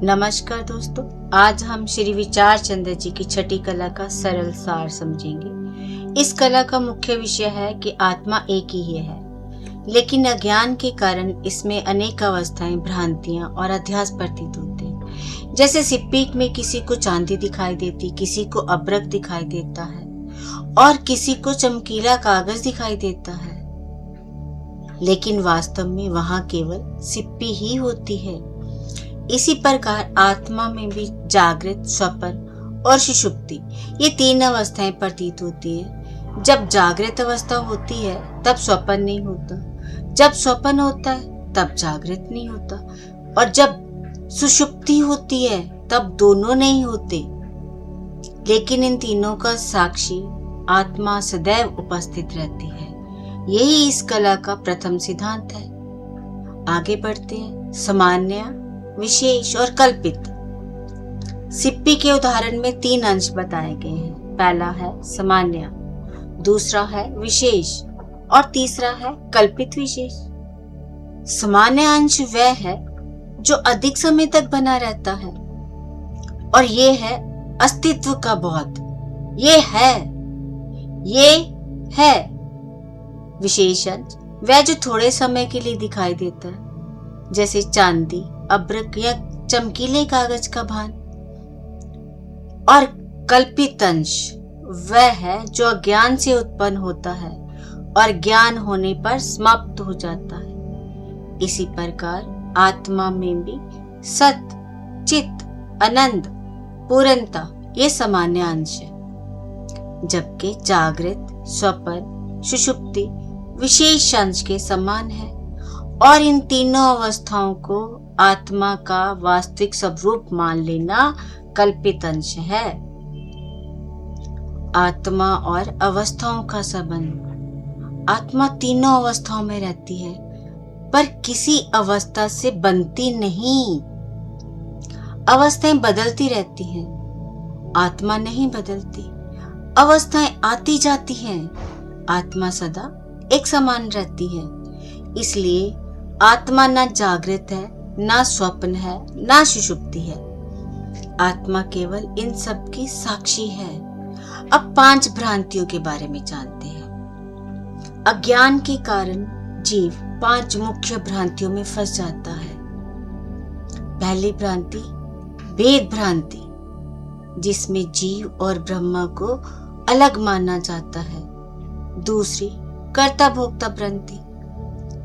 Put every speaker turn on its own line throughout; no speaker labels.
नमस्कार दोस्तों, आज हम श्री विचार चंद्र जी की छठी कला का सरल सार समझेंगे। इस कला का मुख्य विषय है कि आत्मा एक ही है, लेकिन अज्ञान के कारण इसमें अनेक अवस्थाएं, भ्रांतियां और अध्यास प्रतीत होते हैं। जैसे सिप्पी में किसी को चांदी दिखाई देती, किसी को अब्रक दिखाई देता है और किसी को चमकीला कागज दिखाई देता है, लेकिन वास्तव में वहां केवल सिप्पी ही होती है। इसी प्रकार आत्मा में भी जागृत, स्वप्न और सुषुप्ति ये तीन अवस्थाएं प्रतीत होती है। जब जागृत अवस्था होती है तब स्वप्न नहीं होता, जब स्वप्न होता है तब जागृत नहीं होता, और जब सुषुप्ति होती है तब दोनों नहीं होते। लेकिन इन तीनों का साक्षी आत्मा सदैव उपस्थित रहती है। यही इस कला का प्रथम सिद्धांत है। आगे बढ़ते हैं। सामान्य, विशेष और कल्पित। सिप्पी के उदाहरण में तीन अंश बताए गए हैं। पहला है सामान्य, दूसरा है विशेष और तीसरा है कल्पित विशेष। सामान्य अंश वह है जो अधिक समय तक बना रहता है, और ये है अस्तित्व का बोध। ये है। विशेष अंश वह जो थोड़े समय के लिए दिखाई देता है, जैसे चांदी, अब्रक या चमकीले कागज का भान। और कल्पित अंश वह है जो अज्ञान से उत्पन्न होता है और ज्ञान होने पर समाप्त हो जाता है। इसी प्रकार आत्मा में भी सत, चित, आनंद, पूर्णता ये सामान्य अंश है, जबकि जागृत, स्वप्न, सुषुप्ति विशेष अंश के समान है। और इन तीनों अवस्थाओं को आत्मा का वास्तविक स्वरूप मान लेना कल्पित अंश है। आत्मा और अवस्थाओं का संबंध। आत्मा तीनों अवस्थाओं में रहती है, पर किसी अवस्था से बनती नहीं। अवस्थाएं बदलती रहती हैं, आत्मा नहीं बदलती। अवस्थाएं आती जाती हैं, आत्मा सदा एक समान रहती है। इसलिए आत्मा न जागृत है, ना स्वप्न है, ना सुषुप्ति है। आत्मा केवल इन सब की साक्षी है। अब 5 भ्रांतियों के बारे में जानते हैं। अज्ञान के कारण जीव 5 मुख्य भ्रांतियों में फंस जाता है। पहली भ्रांति भेद भ्रांति, जिसमें जीव और ब्रह्मा को अलग माना जाता है। दूसरी कर्ता भोक्ता भ्रांति,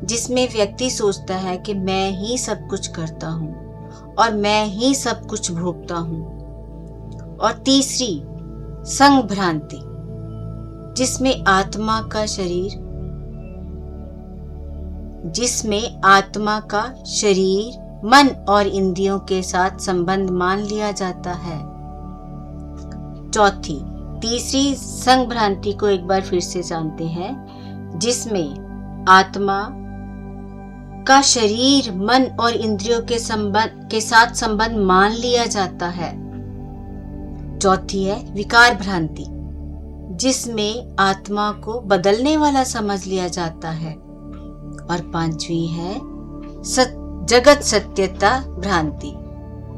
जिसमें व्यक्ति सोचता है कि मैं ही सब कुछ करता हूँ और मैं ही सब कुछ भोगता हूँ। और तीसरी संग भ्रांति, जिसमें आत्मा का शरीर, मन और इंद्रियों के साथ संबंध मान लिया जाता है। तीसरी संग भ्रांति को एक बार फिर से जानते हैं, जिसमें आत्मा का शरीर, मन और इंद्रियों के साथ संबंध मान लिया जाता है। चौथी है विकार भ्रांति, जिसमें आत्मा को बदलने वाला समझ लिया जाता है। और पांचवी है जगत सत्यता भ्रांति,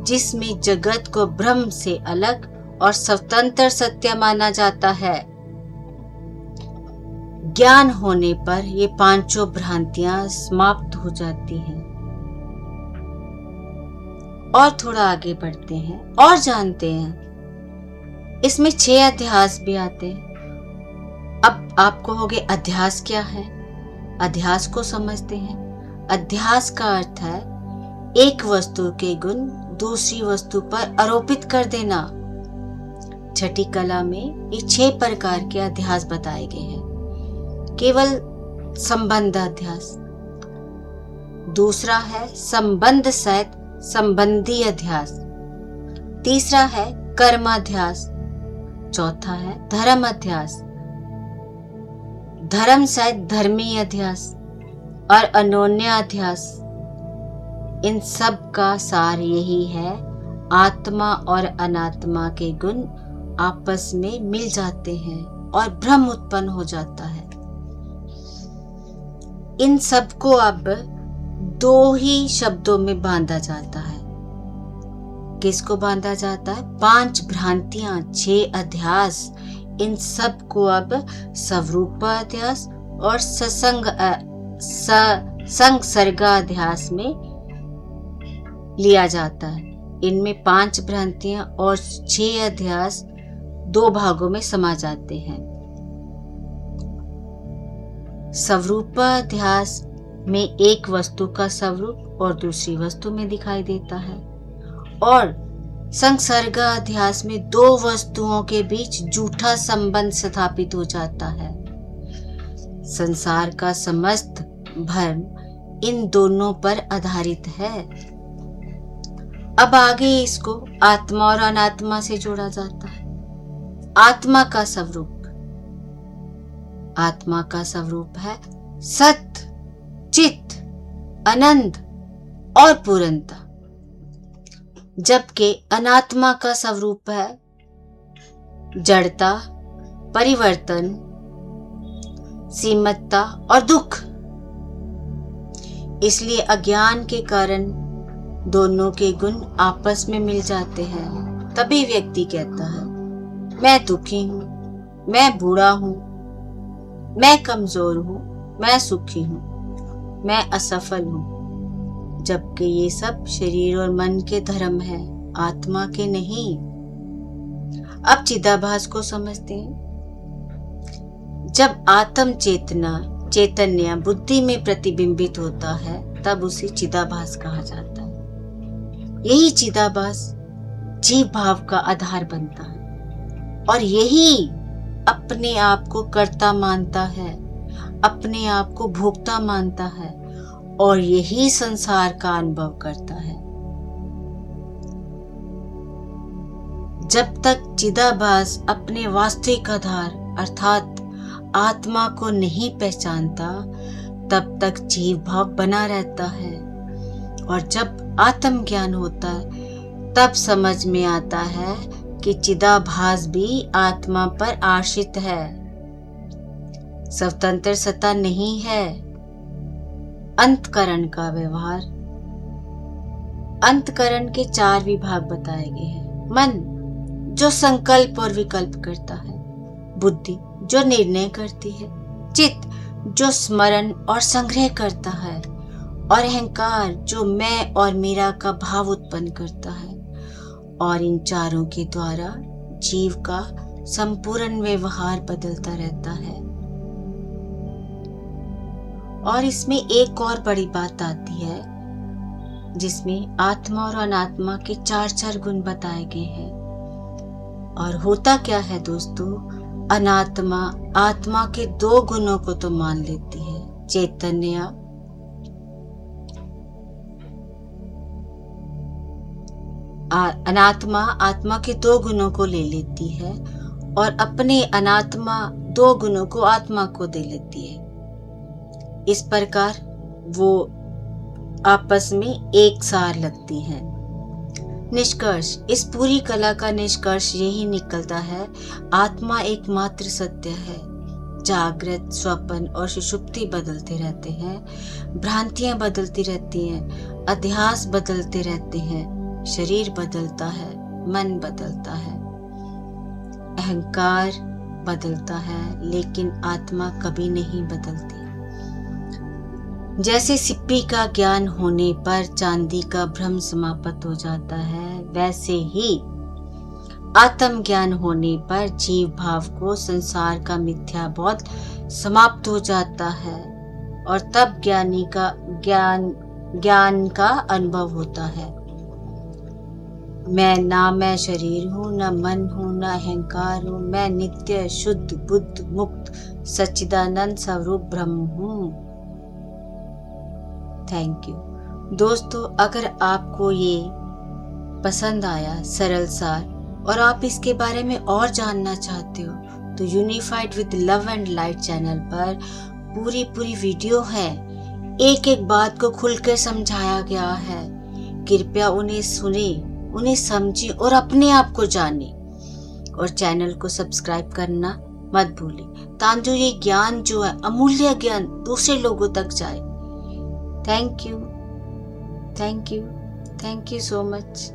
जिसमें जगत को ब्रह्म से अलग और स्वतंत्र सत्य माना जाता है। ज्ञान होने पर ये पांचों भ्रांतियां समाप्त हो जाती हैं। और थोड़ा आगे बढ़ते हैं और जानते हैं। इसमें 6 अध्यास भी आते हैं। अब आप कहोगे अध्यास क्या है? अध्यास को समझते हैं। अध्यास का अर्थ है एक वस्तु के गुण दूसरी वस्तु पर आरोपित कर देना। छठी कला में ये 6 प्रकार के अध्यास बताए गए हैं। केवल संबंध अध्यास, दूसरा है संबंध सहित संबंधी अध्यास, तीसरा है कर्माध्यास, चौथा है धर्म अध्यास, धर्म सहित धर्मी अध्यास और अनोन्य अध्यास। इन सब का सार यही है, आत्मा और अनात्मा के गुण आपस में मिल जाते हैं और भ्रम उत्पन्न हो जाता है। इन सब को अब 2 ही शब्दों में बांधा जाता है, किसको बांधा जाता है? 5 भ्रांतियां, 6 अध्यास, इन सब को अब स्वरूपाध्यास और संसर्गाध्यास में लिया जाता है। इनमें 5 भ्रांतियां और 6 अध्यास 2 भागों में समा जाते हैं। स्वरूपाध्यास में एक वस्तु का स्वरूप और दूसरी वस्तु में दिखाई देता है, और संसर्गाध्यास में 2 वस्तुओं के बीच झूठा संबंध स्थापित हो जाता है। संसार का समस्त भ्रम इन दोनों पर आधारित है। अब आगे इसको आत्मा और अनात्मा से जोड़ा जाता है। आत्मा का स्वरूप, आत्मा का स्वरूप है सत्य, चित्त, आनंद और पूर्णता, जबकि अनात्मा का स्वरूप है जड़ता, परिवर्तन, सीमितता और दुख। इसलिए अज्ञान के कारण दोनों के गुण आपस में मिल जाते हैं। तभी व्यक्ति कहता है मैं दुखी हूं, मैं बूढ़ा हूं, मैं कमजोर हूं, मैं सुखी हूं, मैं असफल हूं, जबकि ये सब शरीर और मन के धर्म है, आत्मा के नहीं। अब चिदाभास को समझते हैं। जब आत्म चैतन्य बुद्धि में प्रतिबिंबित होता है, तब उसे चिदाभास कहा जाता है। यही चिदाभास जीव भाव का आधार बनता है, और यही अपने आप को कर्ता मानता है, अपने आप को भोक्ता मानता है, और यही संसार का अनुभव करता है। जब तक चिदाभास अपने वास्तविक आधार अर्थात आत्मा को नहीं पहचानता, तब तक जीव भाव बना रहता है, और जब आत्मज्ञान होता है तब समझ में आता है कि चिदाभास भी आत्मा पर आश्रित है, स्वतंत्र सत्ता नहीं है। अंतकरण का व्यवहार। अंतकरण के 4 विभाग बताए गए हैं। मन जो संकल्प और विकल्प करता है, बुद्धि जो निर्णय करती है, चित्त जो स्मरण और संग्रह करता है, और अहंकार जो मैं और मेरा का भाव उत्पन्न करता है। और इन चारों के द्वारा जीव का संपूर्ण व्यवहार बदलता रहता है। और इसमें एक और बड़ी बात आती है, जिसमें आत्मा और अनात्मा के 4 गुण बताए गए हैं। और होता क्या है दोस्तों, अनात्मा आत्मा के 2 गुणों को तो मान लेती है, चैतन्य अनात्मा आत्मा के 2 गुणों को ले लेती है, और अपने अनात्मा 2 गुणों को आत्मा को दे लेती है। इस प्रकार वो आपस में एक सार लगती हैं। निष्कर्ष, इस पूरी कला का निष्कर्ष यही निकलता है, आत्मा एकमात्र सत्य है। जागृत, स्वप्न और सुषुप्ति बदलते रहते हैं, भ्रांतियां बदलती रहती हैं, अध्यास बदलते रहते हैं, शरीर बदलता है, मन बदलता है, अहंकार बदलता है, लेकिन आत्मा कभी नहीं बदलती। जैसे सिप्पी का ज्ञान होने पर चांदी का भ्रम समाप्त हो जाता है, वैसे ही आत्म ज्ञान होने पर जीव भाव को संसार का मिथ्या बोध समाप्त हो जाता है, और तब ज्ञानी का ज्ञान का अनुभव होता है। मैं शरीर हूँ, न मन हूँ, न अहंकार हूँ, मैं नित्य शुद्ध बुद्ध मुक्त सच्चिदानंद स्वरूप ब्रह्म हूँ। थैंक यू दोस्तों। अगर आपको ये पसंद आया सरल सार, और आप इसके बारे में और जानना चाहते हो, तो unified with love and light channel पर पूरी वीडियो है। एक एक बात को खुलकर समझाया गया है। कृपया उन्हें सुने, उन्हें समझे और अपने आप को जाने। और चैनल को सब्सक्राइब करना मत भूलें, ताकि ये ज्ञान जो है, अमूल्य ज्ञान, दूसरे लोगों तक जाए। Thank you so much.